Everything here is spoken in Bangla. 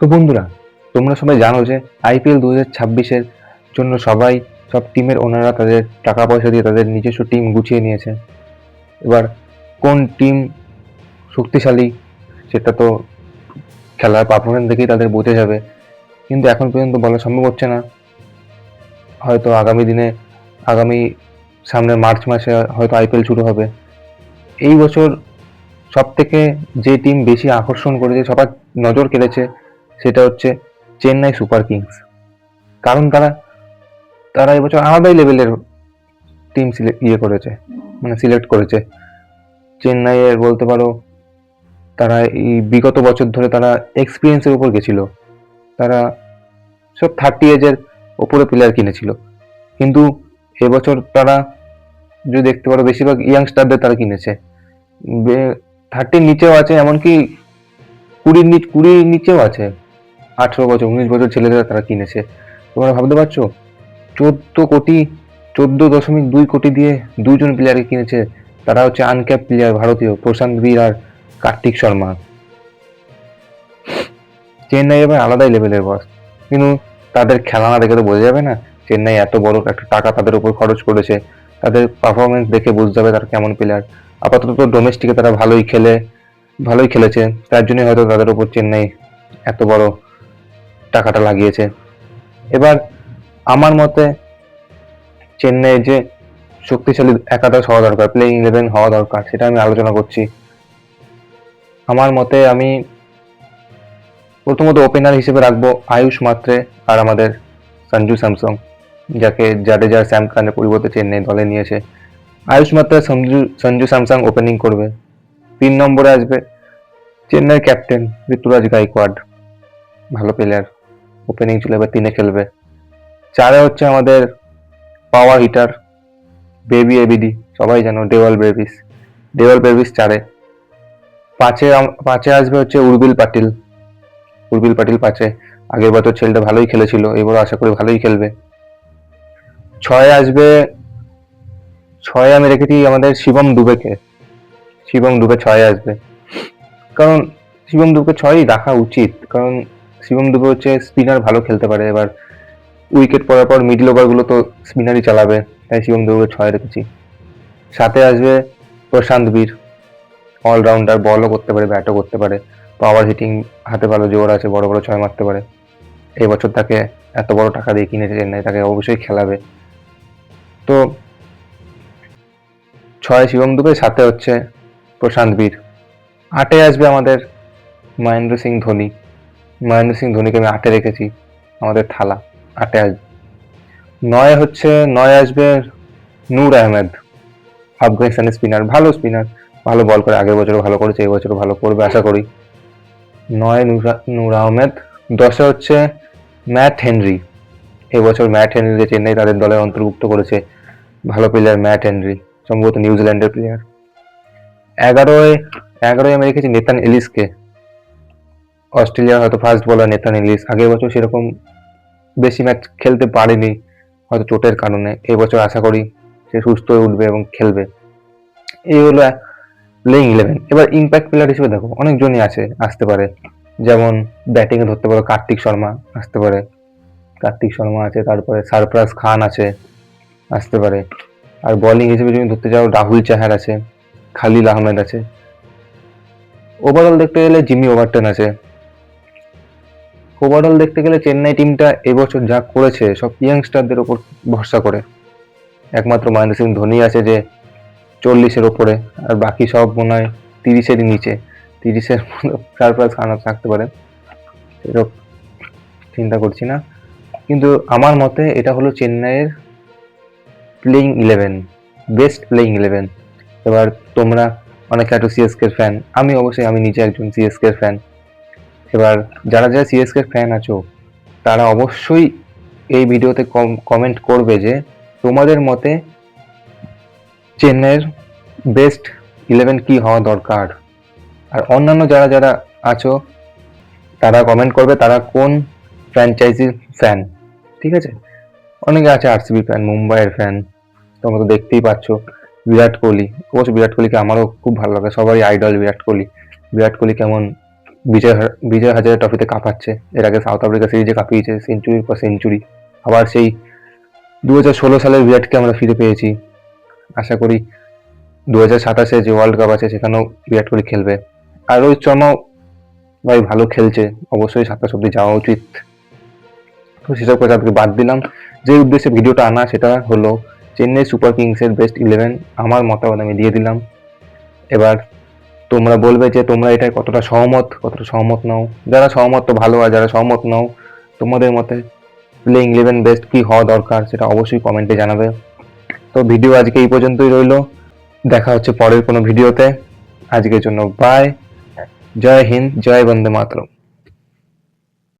তো বন্ধুরা, তোমরা সবাই জানো যে আইপিএল 2026-এর জন্য সব টিমের ওনাররা তাদের টাকা পয়সা দিয়ে তাদের নিজস্ব টিম গুছিয়ে নিয়েছে। এবার কোন টিম শক্তিশালী সেটা তো খেলার পারফরমেন্স দেখেই তাদের বোঝা যাবে, কিন্তু এখন পর্যন্ত বলা সম্ভব হচ্ছে না। হয়তো আগামী সামনে মার্চ মাসে হয়তো আইপিএল শুরু হবে। এই বছর সব থেকে যে টিম বেশি আকর্ষণ করেছে, সবার নজর কেড়েছে, সেটা হচ্ছে চেন্নাই সুপার কিংস। কারণ তারা তারা এবছর আলাদাই লেভেলের টিম সিলেক্ট করেছে। চেন্নাইয়ের বলতে পারো, তারা এই বিগত বছর ধরে তারা এক্সপিরিয়েন্সের উপর গেছিল। তারা সব 30 এজের ওপরে প্লেয়ার কিনেছিল, কিন্তু এবছর তারা যদি দেখতে পারো বেশিরভাগ ইয়াংস্টারদের তারা কিনেছে। 30-র নিচেও আছে, এমনকি 20-র নিচেও আছে। 18 বছর 19 বছর ছেলেদের তারা কিনেছে। তোমরা ভাবতে পারছো, 14 কোটি 14.2 কোটি দিয়ে দুইজন প্লেয়ারকে কিনেছে। তারা হচ্ছে আনক্যাপ প্লেয়ার ভারতীয়, প্রশান্ত বীর আর কার্তিক শর্মা। চেন্নাই এবার আলাদাই লেভেলের বস, কিন্তু তাদের খেলা না দেখে তো বোঝা যাবে না চেন্নাই এত বড় একটা টাকা তাদের উপর খরচ করেছে। তাদের পারফরমেন্স দেখে বুঝতে হবে তারা কেমন প্লেয়ার। আপাতত তো ডোমেস্টিকে তারা ভালোই খেলেছে, তার জন্যই হয়তো তাদের উপর চেন্নাই এত বড় টাকাটা লাগিয়েছে। এবার আমার মতে চেন্নাই যে শক্তিশালী একাদশ হওয়া দরকার, প্লেইং 11 হওয়া দরকার, সেটা আমি আলোচনা করছি। আমার মতে আমি প্রথমত ওপেনার হিসেবে রাখবো আয়ুষ মাত্রে আর আমাদের সঞ্জু স্যামসং, যাকে জাডেজা আর স্যাম খানের পরিবর্তে চেন্নাই দলে নিয়েছে। আয়ুষ মাত্রে সঞ্জু স্যামসং ওপেনিং করবে। 3 নম্বরে আসবে চেন্নাইয়ের ক্যাপ্টেন ঋতুরাজ গাইকোয়াড, ভালো প্লেয়ার, ওপেনিং ছিল, এবার 3-এ খেলবে। 4-এ হচ্ছে আমাদের পাওয়ার হিটার বেবি এবিডি, সবাই জানো, ডেওয়াল ব্রেভিস 4-এ। 5-এ আসবে হচ্ছে উর্বিল পাটিল 5-এ। আগের বছর ছেলেটা ভালোই খেলেছিল, এবার আশা করি ভালোই খেলবে। 6-এ আসবে, 6-এ আমি রেখেছি আমাদের শিবম দুবেকে। 6-এ আসবে, কারণ শিবম দুবেকে 6-এই রাখা উচিত, কারণ শিবম দুবে হচ্ছে স্পিনার, ভালো খেলতে পারে। এবার উইকেট পড়ার পর মিডল ওভার গুলো তো স্পিনারই চালাবে, তাই শিবম দুবেকে 6-এ রেখেছি। 7-এ আসবে প্রশান্ত বীর, অলরাউন্ডার, বলও করতে পারে, ব্যাটও করতে পারে, পাওয়ার হিটিং, হাতে ভালো জোর আছে, বড় বড় 6 মারতে পারে। এই বছর তাকে এত বড় টাকা দিয়ে কিনেছে চেন্নাই, তাকে অবশ্যই খেলাবে। তো 6-এ শিবম দুবে, 7-এ হচ্ছে প্রশান্ত বীর। 8-এ আসবে আমাদের মহেন্দ্র সিং ধোনিকে আমি 8-এ রেখেছি, আমাদের থালা 8-এ আসবে। 9-এ আসবে নূর আহমেদ, আফগানিস্তানের স্পিনার, ভালো বল করে, আগের বছরও ভালো করেছে, এই বছরও ভালো করবে আশা করি। 9-এ নূর আহমেদ। 10-এ হচ্ছে ম্যাট হেনরি, এবছর ম্যাট হেনরি চেন্নাই তাদের দলে অন্তর্ভুক্ত করেছে, ভালো প্লেয়ার ম্যাট হেনরি, সম্ভবত নিউজিল্যান্ডের প্লেয়ার। 11-এ আমি রেখেছি নেথান এলিসকে, অস্ট্রেলিয়ার হয়তো ফাস্ট বোলার নেথান এলিস। আগের বছর সেরকম বেশি ম্যাচ খেলতে পারেনি, হয়তো চোটের কারণে। এবছর আশা করি সে সুস্থ হয়ে উঠবে এবং খেলবে। এই হলো প্লেইং 11। এবার ইম্প্যাক্ট প্লেয়ার হিসেবে দেখো অনেকজনই আসতে পারে, যেমন ব্যাটিং এ ধরতে পারো কার্তিক শর্মা আসতে পারে, তারপরে সারফরাজ খান আসতে পারে। আর বোলিং হিসেবে যদি ধরতে চাও, রাহুল চাহার আছে, খালিল আহমেদ আছে। ওভারঅল দেখতে গেলে জিমি ওভারটন আছে। ওভারঅল দেখতে গেলে চেন্নাই টিমটা এবছর যা করেছে সব ইয়াংস্টারদের উপর ভরসা করে। একমাত্র মহেন্দ্র সিং ধোনি আছে যে 40-এর ওপরে, আর বাকি সব মনে হয় 30-এরই নিচে। 30-এর সারফরাজ খান থাকতে পারে, এসব চিন্তা করছি না। কিন্তু আমার মতে এটা হলো চেন্নাইয়ের প্লেইং 11, বেস্ট প্লেইং 11। এবার তোমরা অনেকে একটু সিএসকে ফ্যান, আমি নিজে একজন সিএসকে ফ্যান। এবার যারা সিএসকে ফ্যান আছো, তারা অবশ্যই এই ভিডিওতে কমেন্ট করবে যে তোমাদের মতে চেন্নাইয়ের বেস্ট 11 কি হওয়া দরকার। আর অন্যান্য যারা আছো, তারা কমেন্ট করবে তারা কোন ফ্র্যাঞ্চাইজির ফ্যান। ঠিক আছে, অনেকে আছে আরসিবি ফ্যান, মুম্বাইয়ের ফ্যান, তোমরা তো দেখতেই পাচ্ছ। বিরাট কোহলিকে আমারও খুব ভালো লাগে, সবারই আইডল বিরাট কোহলি কেমন বিজয় হাজারে ট্রফিতে কাঁপাচ্ছে। এর আগে সাউথ আফ্রিকা সিরিজে কাঁপিয়েছে সেঞ্চুরির পর সেঞ্চুরি। আবার সেই 2016 সালের বিরাটকে আমরা ফিরে পেয়েছি। আশা করি 2027 যে ওয়ার্ল্ড কাপ আছে সেখানেও বিরাট কোহলি খেলবে। আর রোহিত শর্মাও ভাই ভালো খেলছে, অবশ্যই 27 অব্দি যাওয়া উচিত। তো সেসব কথা আজকে বাদ দিলাম। যে উদ্দেশ্যে ভিডিওটা আনা সেটা হলো চেন্নাই সুপার কিংসের বেস্ট 11 আমার মতামত আমি দিয়ে দিলাম। এবার তোমরা বলবে যে তোমরা এটায় কতটা সহমত নাও। যারা সহমত তো ভালো, আর যারা সহমত নাও তোমাদের মতে প্লেইং 11 বেস্ট কি হওয়া দরকার সেটা অবশ্যই কমেন্টে জানাবে। তো ভিডিও আজকে এই পর্যন্তই রইলো, দেখা হচ্ছে পরের কোনো ভিডিওতে। আজকের জন্য বাই। জয় হিন্দ, জয় বন্দে মাতরম।